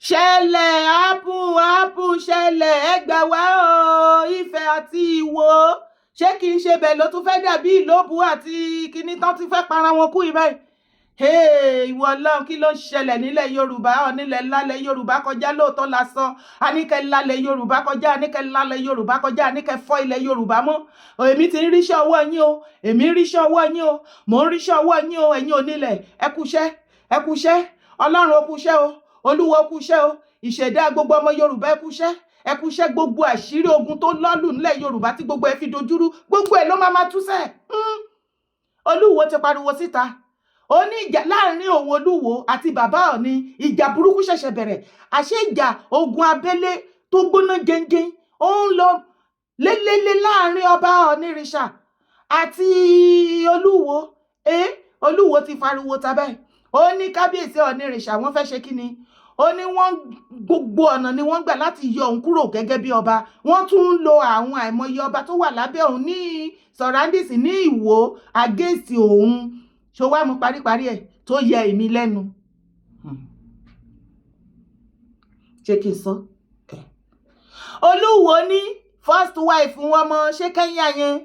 ṣẹlẹ̀ ápù ṣẹlẹ̀ ẹgbà wá o Ifẹ̀ àti Ìwó ṣé kì í ṣe bẹ́ẹ̀ ló tún fẹ́ dàbí Ìlóbù àti kíní tán ti fẹ́ para wọn kú ìbáyìí. Ìwọ Ọlọ́run kí ló ń ṣẹlẹ̀ nílẹ̀ Yorùbá nílẹ̀ lálẹ̀ Yorùbá kọjá lóòótọ́ lásán àníkẹ́ lálẹ̀ Yorùbá kọjá àníkẹ́ lálẹ̀ Yorùbá kọjá àníkẹ́ fọ́ ilẹ̀ Yorùbá mọ́. Èmi ti ń ríṣẹ́ ọwọ́ yín o èmi ń ríṣẹ́ ọwọ́ yín o mò ń ríṣẹ́ ọwọ́ yín o ẹ̀yin onílẹ̀ ẹ kúṣẹ́ Ọlọ́run ó kúṣẹ́ o Olúwa ó kúṣẹ́ o ìṣẹ̀dá gbogbo ọmọ Yorùbá ẹ kúṣẹ́ gbogbo àṣírí ogun tó lọ́lù nílẹ̀ Yorùbá tí gbogbo ẹ fi dojúrú gbogbo ẹ ló máa túṣẹ́. Olúwo ti pariwo síta ó ní ìjà láàrin òun Olúwo àti bàbá Ọọ̀ni ìjà burúkú ṣẹ̀ṣẹ̀ bẹ̀rẹ̀ àṣé ìjà ogun abẹ́lé tó gbóná jẹnjẹn ó ń lọ lélẹ́lẹ́ láàrin ọba Ọ̀nìrìṣà àti Olúwo. Olúwo ti fariwo tabẹ́ ó ní kábíyèsí Ọ̀nìrìṣà wọ́n fẹ́ ṣe kí ni ó ní wọ́n gbogbo ọ̀nà ni wọ́n gbà láti yọ òun kúrò gẹ́gẹ́ bí ọba wọ́n tún ń lo àwọn àìmọye ọba tó wà lábẹ́ òun ní surroundings ní Ìwó against òun ṣó wá mú paríparí ẹ̀ tó yẹ èmi lẹ́nu. Ṣé kí n sọ? Olúwo ní first wife wọn mọ ṣé kẹ́yìn yẹn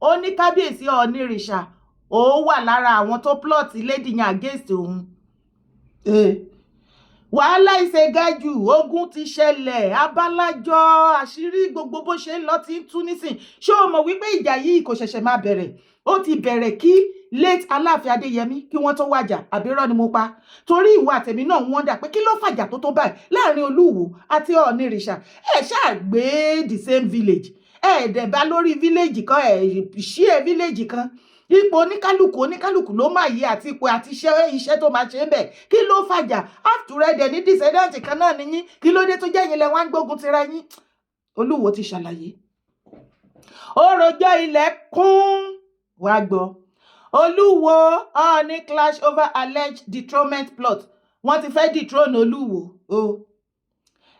ó ní kábíyèsí Ọ̀nìrìṣà ó wà lára àwọn tó plot lady yẹn against òun. Wàhálà ìṣègájù ogun ti ṣẹlẹ̀ abálájọ àṣírí gbogbo bó ṣe ń lọ ti ń tú nísìn ṣé o mọ̀ wípé ìjà yìí kò ṣẹ̀ṣẹ̀ máa bẹ̀rẹ̀ ó ti bẹ̀rẹ̀ kí late Aláàfin Adéyẹmí kí wọ́n tó wájà àbírọ́ ni mo pa torí ìwà àtẹ̀mí náà wọ́n dà pé kí ló fàjà tó báyìí láàrin Olúwo àti Ọ̀nìrìṣà ṣáà gbé the same village dẹ̀ bá lórí village kan ṣí village kan ipò oníkálùkù ló máa yí àti ipò àti iṣẹ́ tó máa ṣe ń bẹ̀ kí ló fàjà àtúrẹ́dẹ̀ ní descendant kan náà nìyí kí ló dé tó jẹ́ yín lẹ wá ń gbógun tira yín. Olúwo ti ṣàlàyé ó rojọ́ ilẹ̀ kún wá gbọ́ Olúwo Ọọ̀ni clash over alleged dethronement plot wọ́n ti fẹ́ dethrone Olúwo o.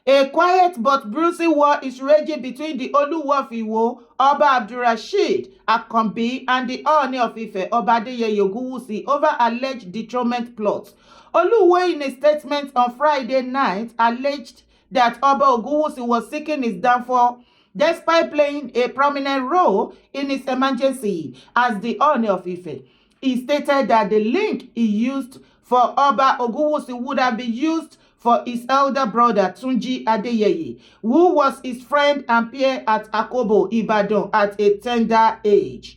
A quiet but bruising war is raging between the Oluwo of Iwo, Oba Abdulrasheed Akanbi, and the Ooni of Ife, Oba Adeyeye Ogunwusi, over alleged dethronement plots. Oluwo, in a statement on Friday night, alleged that Oba Ogunwusi was seeking his downfall despite playing a prominent role in his emergency as the Ooni of Ife. He stated that the link he used for Oba Ogunwusi would have been used for his elder brother Tunji Adeyeye, who was his friend and peer at Akobo, Ibadan at a tender age.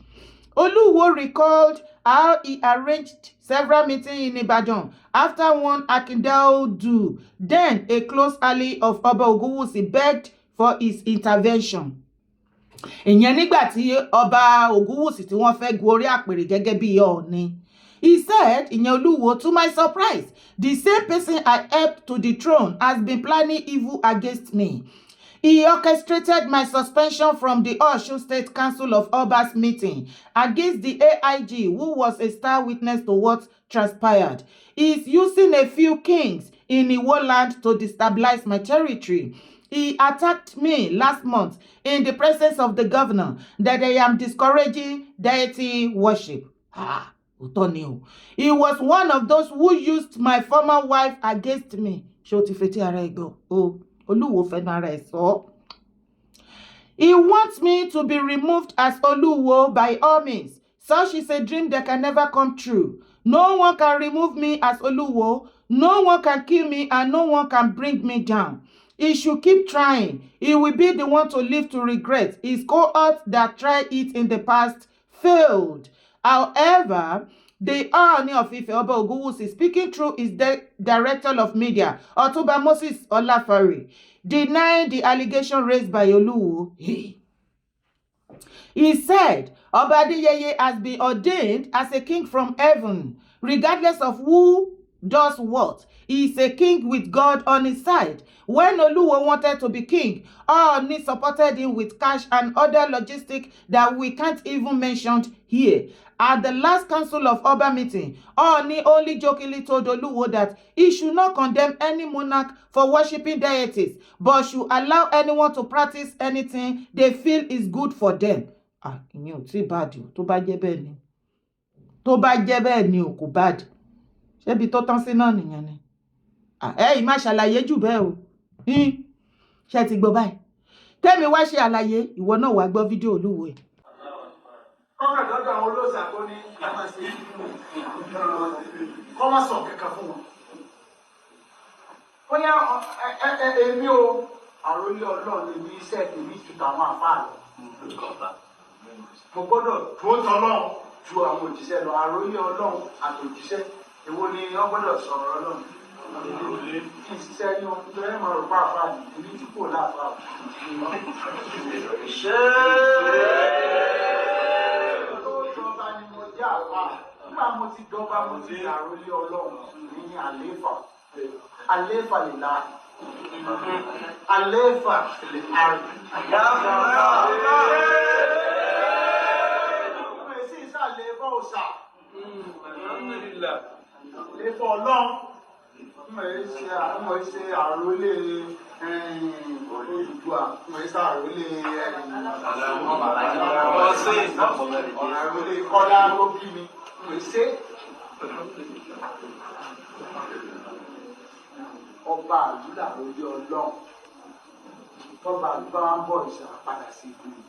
Oluwo recalled how he arranged several meetings in Ibadan after one Akindaudu, then a close ally of Oba Ogunwusi, begged for his intervention. Ìyẹn nígbà tí Ọba Ogunwusi tí wọ́n fẹ́ gorí àpèrè gẹ́gẹ́ bí Ọọ̀ni. He said, ìyẹn Olúwo, to my surprise, the same person I helped to dethrone has been planning evil against me. He orchestrated my suspension from the Osun State Council of Obas meeting against the AIG, who was a star witness to what transpired. He is using a few kings in Iwo land to destabilize my territory. He attacked me last month in the presence of the governor that I am discouraging deity worship. He was one of those who used my former wife against me. He wants me to be removed as Oluwo by all means. Such is a dream that can never come true. No one can remove me as Oluwo. No one can kill me and no one can bring me down. He should keep trying. He will be the one to live to regret. His cohorts that tried it in the past failed. However, the Ooni of Ife, Oba Ogunwusi, speaking through his director of media, Otunba Moses Olafare, denied the allegation raised by Oluwo. He said, Oba Adeyeye has been ordained as a king from heaven, regardless of who does what. He is a king with God on his side. When Oluwo wanted to be king, Ooni supported him with cash and other logistics that we can't even mention here. At the last Council of Oba meeting, Ooni only jokingly told Oluwo that he should not condemn any monarch for worshipping deities, but should allow anyone to practice anything they feel is good for them. Ìyẹn ò tí bad o, tó bá jẹ́ bẹ́ẹ̀ ni. Tó bá jẹ́ bẹ́ẹ̀ ni o kò bad. Ṣebí tó tán sí náà nìyẹn ni. ẹ má ṣàlàyé jù bẹ́ẹ̀ o ṣe ti gbọ́ báyìí tẹ́mi wá ṣe àlàyé ìwọ náà wàá gbọ́ fídíò Olúwo ẹ̀. kọ́kà lọ́dọ̀ àwọn olóòṣà tó ní kọ́ má sọ kankan fún wọn. bóyá èmi o àròlé Ọlọ́run lè ní iṣẹ́ tèmi ju tàwọn àfáà lọ. mo gbọ́dọ̀ tó tọ́lọ́run ju àwọn òjíṣẹ́ lọ. àròlé Ọlọ́run àtòjíṣẹ́ èwo ni wọ́n gbọ́dọ̀ sọ̀rọ̀ Ọlọ́run. kí n ṣiṣẹ́ ní ohun tó yẹ máa rò pa àfáà ní ìlú tí kò láàfáà. nígbà mo ti dọ́gba mo ti àròlé Ọlọ́run ní àlééfà àlééfà lè la àlééfà lè àrùn. mo èsì ìsàlééfà òòṣà àlééfà Ọlọ́run mo èsì àròlé Odùduwà mo èsì àròlé àròlé Kọ́lá ló bí mi. Pèsè ọba àdúrà lórí Ọlọ́run tọ́ba àdúrà ń bọ̀ ìṣà padà sí ìlú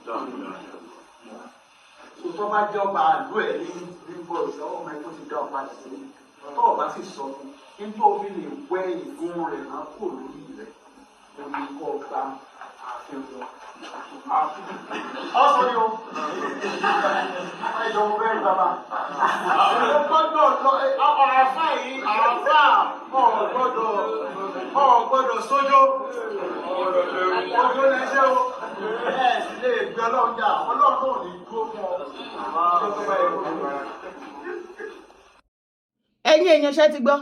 tó bá jẹ́ ọba àdúrà ẹ̀ ní bọ̀ ìṣà ọmọ ẹ̀ tó ti dá ọba sí i tó ọba sì sọ fún nígbà omi lè wẹ́ ìfún rẹ̀ máa kó lórí rẹ̀ omi kọ́ ọba àfihàn lọ. ọ̀sán ni o ẹ̀jọ̀ mo bẹ́ẹ̀ bàbá. ó gbọ́dọ̀ lọ àáfà yìí àáfà gbọ́dọ̀ sójó ojú lẹ́sẹ̀ o ẹ̀ sì lè gbé Ọlọ́run jà Ọlọ́run náà ní dúró fún ọ. ẹ̀yin èèyàn ṣe ti gbọ́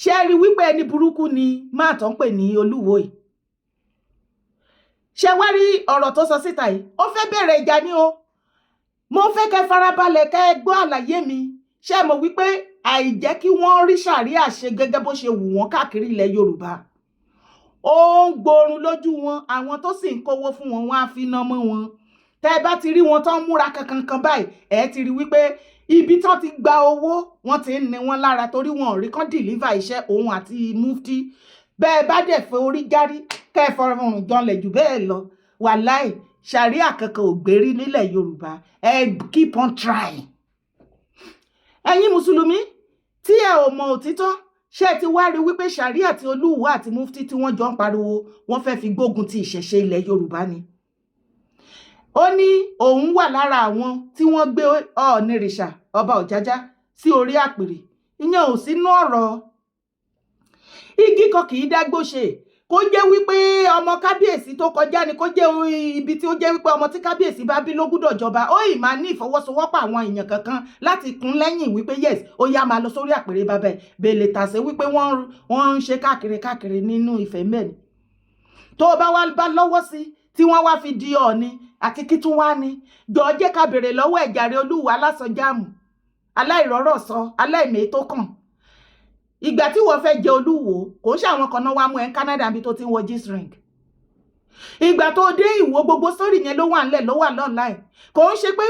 ṣé ẹ rí wípé ẹni burúkú ni máa tán pè ní Olúwo yìí ṣe wá rí ọ̀rọ̀ tó sọ síta yìí ó fẹ́ bẹ̀rẹ̀ ìjà ni o mo fẹ́ kẹ́ farabalẹ̀ kẹ́ gbọ́ àlàyé mi ṣe mọ̀ wípé àìjẹ́ kí wọ́n rí ṣàríà ṣe gẹ́gẹ́ bó ṣe wù wọ́n káàkiri ilẹ̀ Yorùbá ó ń gbórun lójú wọn àwọn tó sì ń kówó fún wọn wọ́n á fi ná mọ́ wọn tẹ́ bá ti rí wọn tán múra kankan báyìí ẹ ti rí wípé ibi tán ti gba owó wọ́n ti ń ní wọn lára torí wọn ò rí kán dìlíva iṣẹ́ òun àti Mufti bẹ́ẹ̀ bá dẹ̀ fẹ́ orí járí kẹfọrùn janlẹ̀ jù bẹ́ẹ̀ lọ wàláì ṣàríà kankan ò gbérí nílẹ̀ Yorùbá ẹ keep on trying. ẹ̀yin mùsùlùmí tí ẹ ò mọ òtítọ́ ṣé ti wá rí wípé ṣàríà àti Olúwo àti Mufti tí wọ́n jọ ń pariwo wọ́n fẹ́ fi gbógun ti ìṣẹ̀ṣe ilẹ̀ Yorùbá ni. ó ní òun wà lára àwọn tí wọ́n gbé Ọ̀ọ̀nìrìṣà ọba Ọ̀jájá sí orí àpèrè ìyẹn ò sínú ọ̀rọ̀ igi kan kì í dágbó ṣe kó jẹ́ wípé ọmọ kábíyèsí tó kọjá ni kó jẹ́ ibi tí ó jẹ́ wípé ọmọ tí kábíyèsí bá bí ló gbọ́dọ̀ jọba ó ì máa ní ìfọwọ́sowọ́pọ̀ àwọn èèyàn kankan láti kún lẹ́yìn wípé yes ó yá máa lọ sórí àpèrè bàbá ẹ̀ bèlè tàṣé wípé wọ́n ń ṣe káàkiri nínú Ifẹ̀ mẹ́rin tó bá wá bá lọ́wọ́ sí tí wọ́n wá fi di Ọọ̀ni àti kí tún wá ní jọ jẹ́ ká béèrè lọ́wọ́ ẹ̀jàre Olúwo alásọjáàmù aláìrọ́rọ̀ sọ aláìmèé tó kàn ìgbà tí wọ́n fẹ́ jẹ Olúwo kò ń ṣàwọn kan náà wá mú ẹ Canada bí tó ti ń wọ G-string ìgbà tó dé Ìwó gbogbo sórí yẹn ló wà ńlẹ̀ ló wà online kò ń ṣe pé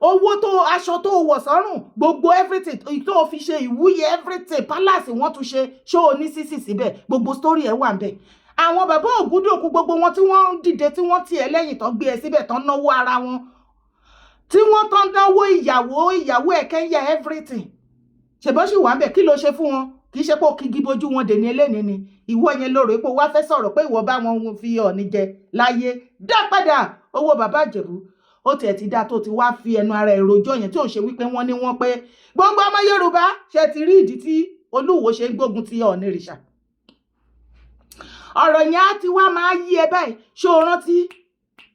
owó tó aṣọ tó wọ̀ sọ́rùn gbogbo everything tó fi ṣe ìwúyè everything palace wọ́n tún ṣe ṣó o ní sísì síbẹ̀ gbogbo story ẹ̀ wà ńbẹ̀ àwọn bàbá Ògúndòkú gbogbo wọn tí wọ́n ń dìde tí wọ́n tiẹ̀ lẹ́yìn tán gbé ẹ síbẹ̀ tán náwó ara wọn tí wọ́n tán náwó ìyàwó ẹ̀ Kẹ́ńyà everything ṣèbọ́ sì wà ńbẹ̀ kí ló ṣe fún wọn kì í ṣe pé ó kígi bojú wọn dèní eléni ni ìwọ yẹn lóore pé wá fẹ́ sọ̀rọ̀ pé ìwọ bá wọn fi Ọọ̀ni jẹ láyé dá padà owó bàbá Ìjẹ̀bú ó tiẹ̀ ti dá tó ti wá fi ẹnu ara ẹ̀ rojọ́ yẹn tí ò ń ṣe wípé wọ́n ní wọ́n pé gbogbo ọmọ Yorùbá ṣe ti rí ìdí tí Olúwo ṣe ń gbógun ti Ọọ̀nìrìṣà ọ̀rọ̀ yẹn á ti wá máa yí ẹ báyìí ṣó o rántí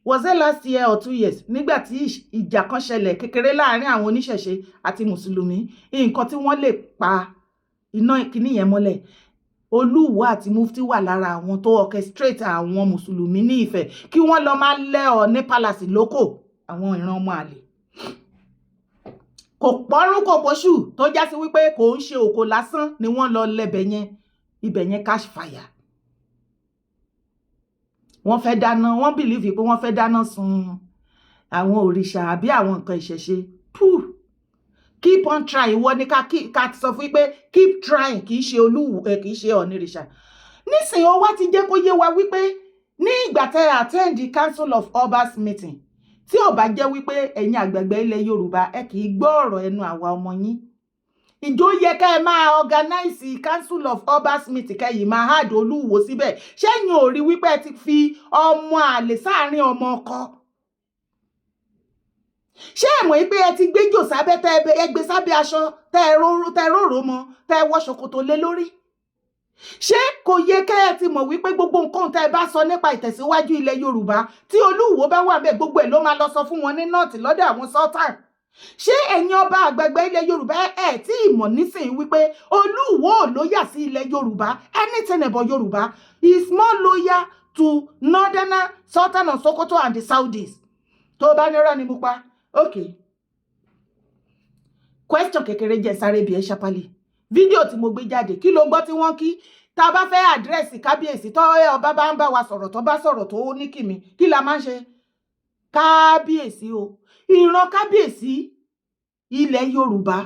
was it last year or 2 years nígbà tí ìjà kan ṣẹlẹ̀ kékeré láàrin àwọn oníṣẹ̀ṣe àti mùsùlùmí nǹkan tí wọ́n lè pa iná kìíní yẹn mọ́lẹ̀ Olúwo àti Mufti wà lára àwọn tó orchestrate àwọn mùsùlùmí ní Ifẹ̀ kí wọ́n lọ máa lẹ́ Ọọ̀ni palace lóko àwọn ìran ọmọ àlè kò pọ́rún kò pọ́ṣù tó já sí wípé kò ń ṣe òkò lásán ni wọ́n lọ lẹ́bẹ̀ yẹn ibẹ̀ yẹn catch fire wọ́n fẹ́ dáná wọ́n believe pé wọ́n fẹ́ dáná sun àwọn òrìṣà àbí àwọn nǹkan ìṣẹ̀ṣe keep on trying ìwọ ni ká sọ fún pé keep trying kì í ṣe Olúwo kì í ṣe Ọ̀nìrìṣà. Nísìnyí ó wá ti jẹ́ kó yé wa wípé ní ìgbà tẹ́ attend the Council of Obas meeting tí ò bá jẹ́ wípé ẹ̀yin àgbààgbà ilẹ̀ Yorùbá ẹ kì í gbọ́ ọ̀rọ̀ ẹnu àwa ọmọ yín. Ìjọ yẹ ká ẹ máa organize Council of Obas meeting kẹ́yìn máa hard Olúwo síbẹ̀. Ṣẹ́yìn ò rí wípé ẹ ti fi ọmọ àlè sáàrin ọmọ ọkọ. Ṣé ẹ mọ̀ pé ẹ ti gbéjò sábẹ́ tẹ́ ẹ gbé sábẹ́ aṣọ tẹ́ ẹ róró mọ́ tẹ́ ẹ wọ ṣòkòtò lé lórí? Ṣé kò yẹ ká ẹ ti mọ̀ wípé gbogbo nǹkan tẹ́ ẹ bá sọ nípa ìtẹ̀síwájú ilẹ̀ Yorùbá tí Olúwo bá wà bẹ́ẹ̀ gbogbo ẹ̀ ló máa lọ sọ fún wọn ní north lọ́dọ̀ àwọn sultan? Ṣé ẹ̀yin ọba àgbààgbà ilẹ̀ Yorùbá ẹ̀ tí ìmọ̀ nísìnyí wípé Olúwo ò lóyà sí ilẹ̀ Yorùbá anything about Yorùbá is more loyal to northerner Sultan of Sokoto and the Saudis? Tó bá nírọ́ ni mo pa. Okay. Question kékeré jẹ́ sáré bí ẹ ṣapálí. Fídíò tí mo gbé jáde kí ló gbọ́ tí wọ́n kí tá bá fẹ́ àdírẹ́sì kábíyèsí tó ọba bá ń bá wa sọ̀rọ̀ tó bá sọ̀rọ̀ tó ní kìmí kí la máa ń ṣe? Kábíyèsí o. Ìran kábíyèsí ilẹ̀ Yorùbá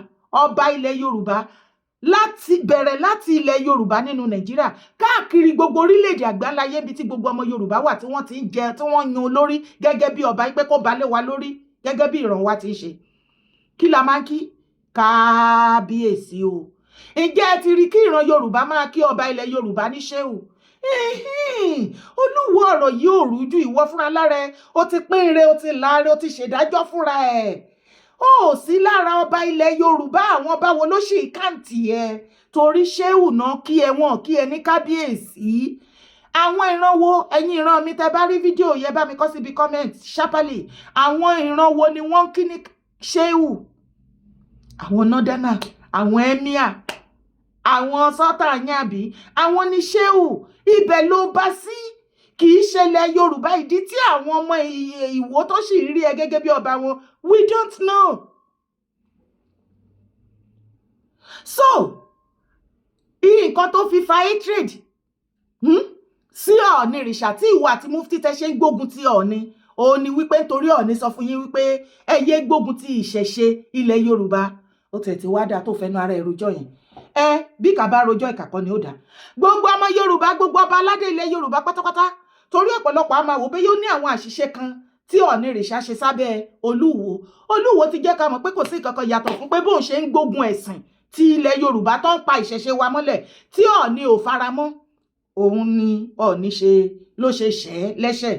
ọba ilẹ̀ Yorùbá bẹ̀rẹ̀ láti ilẹ̀ Yorùbá nínú Nàìjíríà káàkiri gbogbo orílẹ̀-èdè àgbáláyé bí tí gbogbo ọmọ Yorùbá wà tí wọ́n ti ń jẹ tí wọ́n yan olórí gẹ́gẹ́ bí ọba pé kó balẹ̀ wa lórí gẹ́gẹ́ bí ìran wa ti ń ṣe. Kí la máa ń kí? Kábíyèsí o. Ǹjẹ́ ẹ ti rí kí ìran Yorùbá máa kí ọba ilẹ̀ Yorùbá ní ṣéhù? Olúwo ọ̀rọ̀ yìí ò rújú ìwọ fúnra lára ẹ o ti pín ire o ti láre o ti ṣèdájọ́ fúnra ẹ̀. Ó sí lára ọba ilẹ̀ Yorùbá àwọn ọba wo ló ṣì kàǹtì ẹ torí ṣéhù náà kí ẹ wọn kí ẹ ní kábíyèsí. Àwọn ìran wo ẹ̀yin ìran mi tẹ́ bá rí fídíò yẹn bá mi kọ síbi comment sharply. Àwọn ìran wo ni wọ́n kí ní ṣéhù? Àwọn northerner, àwọn emir, àwọn sultan àbí àwọn ní ṣéhù. Ibẹ̀ ló bá sí kì í ṣẹlẹ̀ Yorùbá ìdí tí àwọn ọmọ Ìwó tó sì rí ẹ gẹ́gẹ́ bí ọba wọn we don't know. So nǹkan tó fi fa hatred sí Ọ̀nìrìṣà tí ìwọ àti mufti tẹ́ ṣe ń gbógun ti Ọ̀ọ̀ni òun ni wípé nítorí Ọ̀ọ̀ni sọ fún yín wípé ẹ yé gbógun ti ìṣẹ̀ṣe ilẹ̀ Yorùbá. Ó tẹ̀ tí wá dáa tó fẹnu ara ẹ̀ rojọ́ yẹn. Bí kà bá rojọ́ ìkàkọ́ ni ó dá. Gbogbo ọmọ Yorùbá gbogbo ọba aládé ilẹ̀ Yorùbá pátápátá torí ọ̀pọ̀lọpọ̀ a máa wò pé yóò ní àwọn àṣìṣe kan tí Ọ̀nìrìṣà ṣe sábẹ́ Olúwo. Olúwo ti jẹ́ ká mọ̀ pé kò sí kankan yàtọ̀ fún pé bóun ṣe ń gbógun ẹ̀sìn ti ilẹ̀ Yorùbá tó ń pa ìṣẹ̀ṣe wa mọ́lẹ̀ tí Ọ̀ọ̀ni ò faramọ́ òun ni Ọ̀ọ̀ni ló ṣe ṣẹ́ lẹ́ṣẹ̀.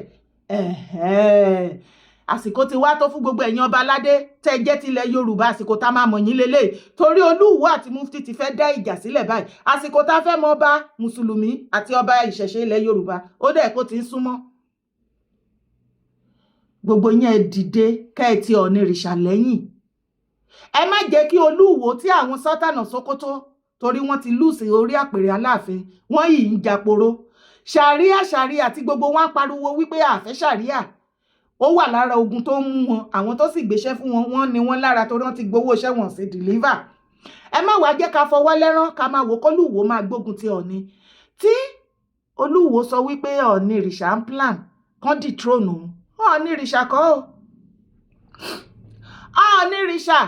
Àsìkò ti wá tó fún gbogbo ẹ̀yin ọba aládé tẹ́ jẹ́ tilẹ̀ Yorùbá àsìkò tá máa mọ̀ yín lélẹ̀ torí Olúwo àti mufti ti fẹ́ dá ìjà sílẹ̀ báyìí àsìkò tá fẹ́ mọ ọba mùsùlùmí àti ọba ìṣẹ̀ṣe ilẹ̀ Yorùbá ó dẹ̀ kó ti ń súnmọ́. Gbogbo yẹn dìde kẹ́ ẹ ti Ọ̀nìrìṣà lẹ́yìn. Ẹ má jẹ́ kí Olúwo tí àwọn Sultan of Sokoto torí wọ́n ti lùsì orí àpèrè Aláàfin wọ́n yìí ń jàporó ṣàríà tí gbogbo wọn pariwo wípé àfẹ́ ṣàríà. Ó wà lára ogun tó ń mú wọn àwọn tó sì gbéṣẹ́ fún wọn wọ́n ní wọ́n lára torí wọ́n ti gbowó iṣẹ́ wọn sí deliver. Ẹ má wá jẹ́ ká fọwọ́ lẹ́rán ká máa wò k'Olúwo máa gbógun ti Ọ̀ọ̀ni tí Olúwo sọ wípé Ọ̀nìrìṣà ń plan kán dethrone òun. Ọ̀nìrìṣà kọ́ o. Ọ̀nìrìṣà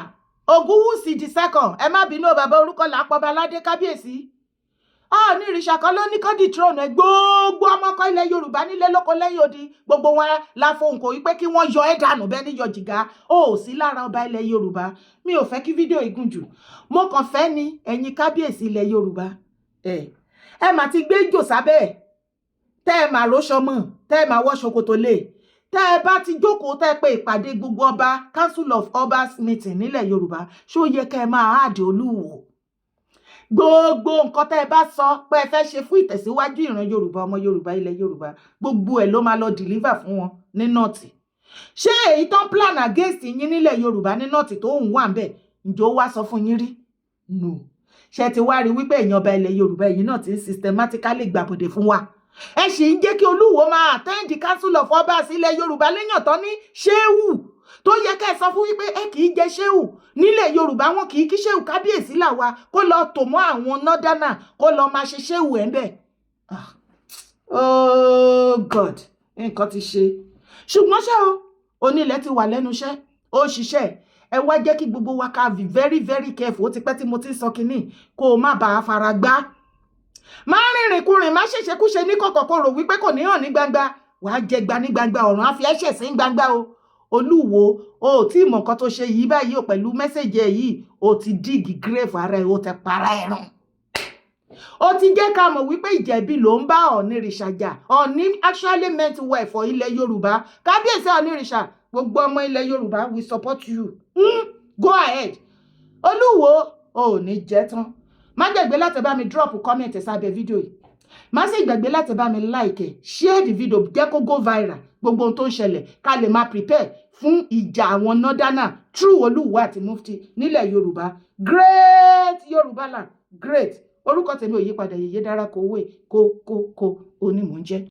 Ògúnwùsì the second ẹ má bínú bàbá orúkọ làpọ̀ba aládé kábíyèsí. Ọ̀nìrìṣà kan ló ní kán dethrone gbogbo ọmọkọ ilẹ̀ Yorùbá nílé lóko lẹ́yìn odi gbogbo wọn la fohùn kò wípé kí wọ́n yọ ẹ́ dànù bẹ́ẹ̀ ní yọ jìgá ó sí lára ọba ilẹ̀ Yorùbá. Mi ò fẹ́ kí fídíò igun jù mo kàn fẹ́ ni ẹ̀yin kábíyèsí ilẹ̀ Yorùbá ẹ mà ti gbé jò sábẹ́ tẹ́ ẹ mà róṣọ mọ́ tẹ́ ẹ mà wọ́ ṣòkòtò lé tẹ́ ẹ bá ti jókòó tẹ́ ẹ pé ìpàdé gbogbo ọba Council of Obas meeting nílẹ̀ Yorùbá ṣó yẹ kẹ́ ẹ máa háàdì Olúwo. Gbogbo nǹkan tẹ́ ẹ bá sọ pé ẹ fẹ́ ṣe fún ìtẹ̀síwájú ìran Yorùbá ọmọ Yorùbá ilẹ̀ Yorùbá gbogbo ẹ̀ ló máa lọ deliver fún wọn ní nọ́ọ̀tì. Ṣé èyí tán plan against yín nílẹ̀ Yorùbá ní nọ́ọ̀tì tó ń wà ń bẹ̀ ǹjọ́ wá sọ fún yín rí? No. Ṣé ti wá rí wípé ẹ̀yin ọba ilẹ̀ Yorùbá ẹ̀yin náà ti ń systematically gbàbọ̀dé fún wa? Ẹ sì ń jẹ́ kí Olúwo máa attend the Council of Obas ilẹ̀ Yorùbá léyàn tán ní ṣéhù tó yẹ ká ẹ sọ fún wípé ẹ kì í jẹ ṣéhù nílẹ̀ Yorùbá wọn kì í kí ṣéhù kábíyèsí làwa kó lọ tò mọ́ àwọn northerner kó lọ máa ṣe ṣéhù ẹ̀ ń bẹ̀. Oh God nǹkan ti ṣe ṣùgbọ́n ṣé o onílẹ̀ ti wà lẹ́nu iṣẹ́ ó ṣiṣẹ́ ẹ wá jẹ́ kí gbogbo wa ká be very very careful. Ó ti pẹ́ tí mo ti ń sọ kinní kó o má bàa fara gbá. Má rìnrìn kúrìn, má ṣèṣe kúṣe ní kọ̀kọ̀ kó rò wípé kò ní hàn ní gbangba. Wàá jẹ gba ní gbangba, ọ̀run á fi ẹ̀ṣẹ̀ sí gbangba o. Olúwo, o tí mọ̀ nǹkan tó ṣe yìí báyìí o pẹ̀lú mẹ́sẹ̀jì ẹ̀ yìí, o ti dig grave ara ẹ̀, o ti para ẹ̀rùn. Ó ti jẹ́ ká mọ̀ wípé Ìjẹ̀bí ló ń bá Ọ̀nìrìṣà jà. Ọ̀nì actually meant well for ilẹ̀ Yorùbá. Kábíyèsí Ọ̀nìrìṣà, gbogbo ọmọ ilẹ̀ Yorùbá we support you. Go ahead. Olúwo, o ò ní jẹ́ tán. Má gbàgbé láti bá mi drop comment sábẹ́ fídíò yìí. Má sì gbàgbé láti bá mi like, share the video, jẹ́ kó go viral. Gbogbo ohun tó ń ṣẹlẹ̀ ká lè máa prepare fún ìjà àwọn Northerner through Olúwo àti Mufti nílẹ̀ Yorùbá. Great Yorùbá land, great. Orúkọ tèmi ò yípadà, Yèyé Dára Kowóì, kó oní mò ń jẹ́.